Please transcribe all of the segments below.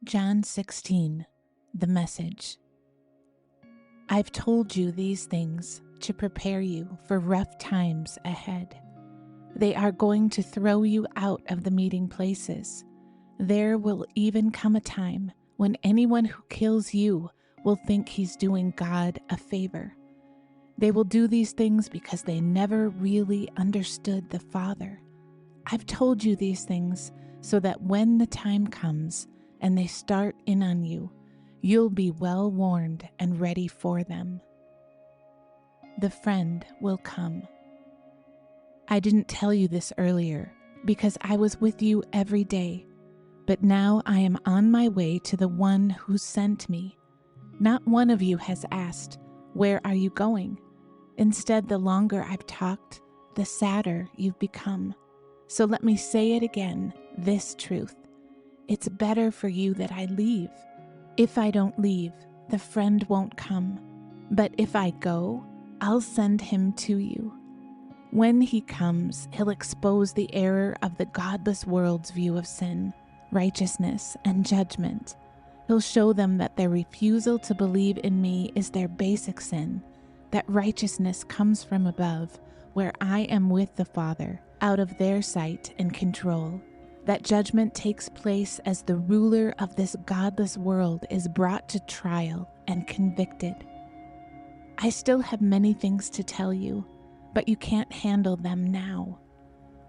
John 16, the message. I've told you these things to prepare you for rough times ahead. They are going to throw you out of the meeting places. There will even come a time when anyone who kills you will think he's doing God a favor. They will do these things because they never really understood the Father. I've told you these things so that when the time comes and they start in on you, you'll be well warned and ready for them. The friend will come. I didn't tell you this earlier because I was with you every day, but now I am on my way to the one who sent me. Not one of you has asked, "Where are you going?" Instead, the longer I've talked, the sadder you've become. So let me say it again, this truth. It's better for you that I leave. If I don't leave, the friend won't come. But if I go, I'll send him to you. When he comes, he'll expose the error of the godless world's view of sin, righteousness, and judgment. He'll show them that their refusal to believe in me is their basic sin, that righteousness comes from above, where I am with the Father, out of their sight and control. That judgment takes place as the ruler of this godless world is brought to trial and convicted. I still have many things to tell you, but you can't handle them now.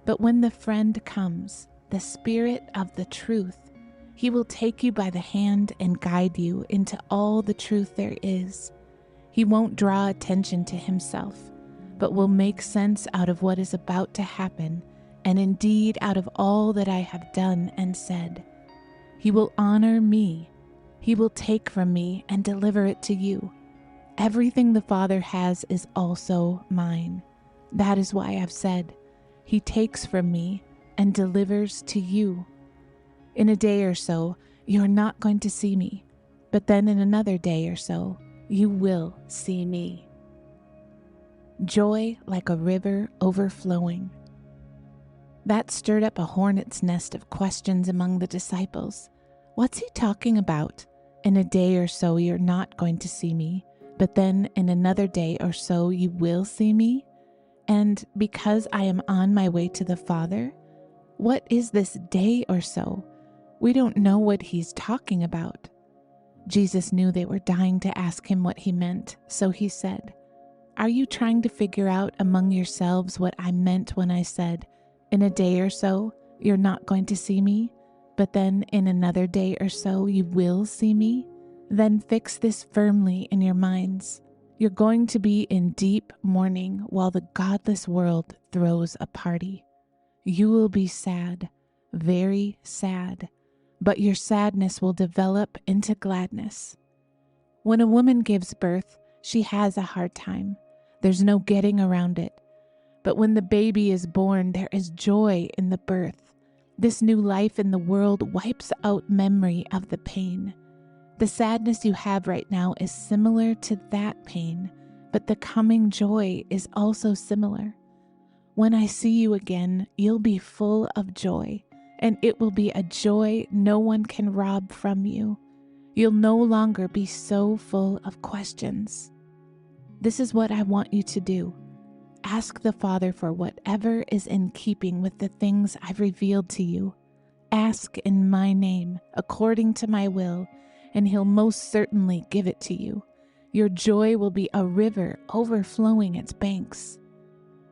But when the friend comes, the Spirit of the truth, he will take you by the hand and guide you into all the truth there is. He won't draw attention to himself, but will make sense out of what is about to happen, and indeed out of all that I have done and said. He will honor me. He will take from me and deliver it to you. Everything the Father has is also mine. That is why I've said, He takes from me and delivers to you. In a day or so, you're not going to see me, but then in another day or so, you will see me. Joy like a river overflowing. That stirred up a hornet's nest of questions among the disciples. What's he talking about? In a day or so you're not going to see me, but then in another day or so you will see me? And because I am on my way to the Father? What is this day or so? We don't know what he's talking about. Jesus knew they were dying to ask him what he meant, so he said, "Are you trying to figure out among yourselves what I meant when I said, 'In a day or so, you're not going to see me, but then in another day or so you will see me'? Then fix this firmly in your minds. You're going to be in deep mourning while the godless world throws a party. You will be sad, very sad, but your sadness will develop into gladness. When a woman gives birth, she has a hard time. There's no getting around it. But when the baby is born, there is joy in the birth. This new life in the world wipes out memory of the pain. The sadness you have right now is similar to that pain, but the coming joy is also similar. When I see you again, you'll be full of joy, and it will be a joy no one can rob from you. You'll no longer be so full of questions. This is what I want you to do. Ask the Father for whatever is in keeping with the things I've revealed to you. Ask in my name, according to my will, and he'll most certainly give it to you. Your joy will be a river overflowing its banks.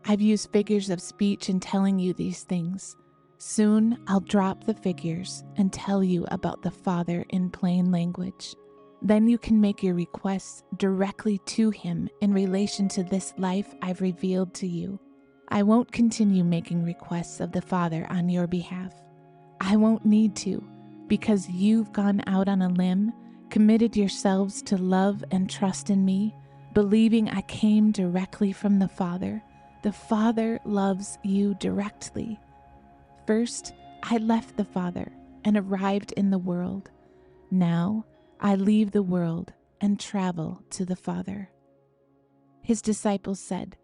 I've used figures of speech in telling you these things. Soon I'll drop the figures and tell you about the Father in plain language. Then you can make your requests directly to him in relation to this life I've revealed to you. I won't continue making requests of the Father on your behalf. I won't need to, because you've gone out on a limb, committed yourselves to love and trust in me, believing I came directly from the Father. The Father loves you directly. First, I left the Father and arrived in the world. Now, I leave the world and travel to the Father." His disciples said,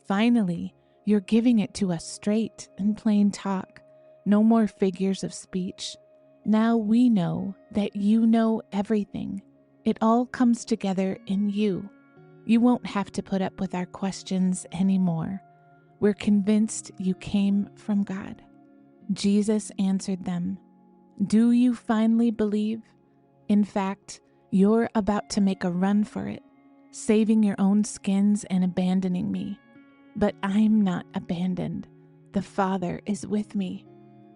"Finally, you're giving it to us straight and plain talk. No more figures of speech. Now we know that you know everything. It all comes together in you. You won't have to put up with our questions anymore. We're convinced you came from God." Jesus answered them, "Do you finally believe? In fact, you're about to make a run for it, saving your own skins and abandoning me. But I'm not abandoned. The Father is with me.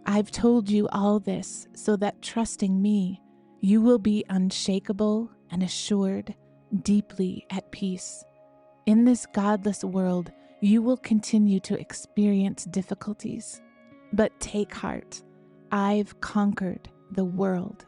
I've told you all this so that trusting me, you will be unshakable and assured, deeply at peace. In this godless world, you will continue to experience difficulties. But take heart. I've conquered the world."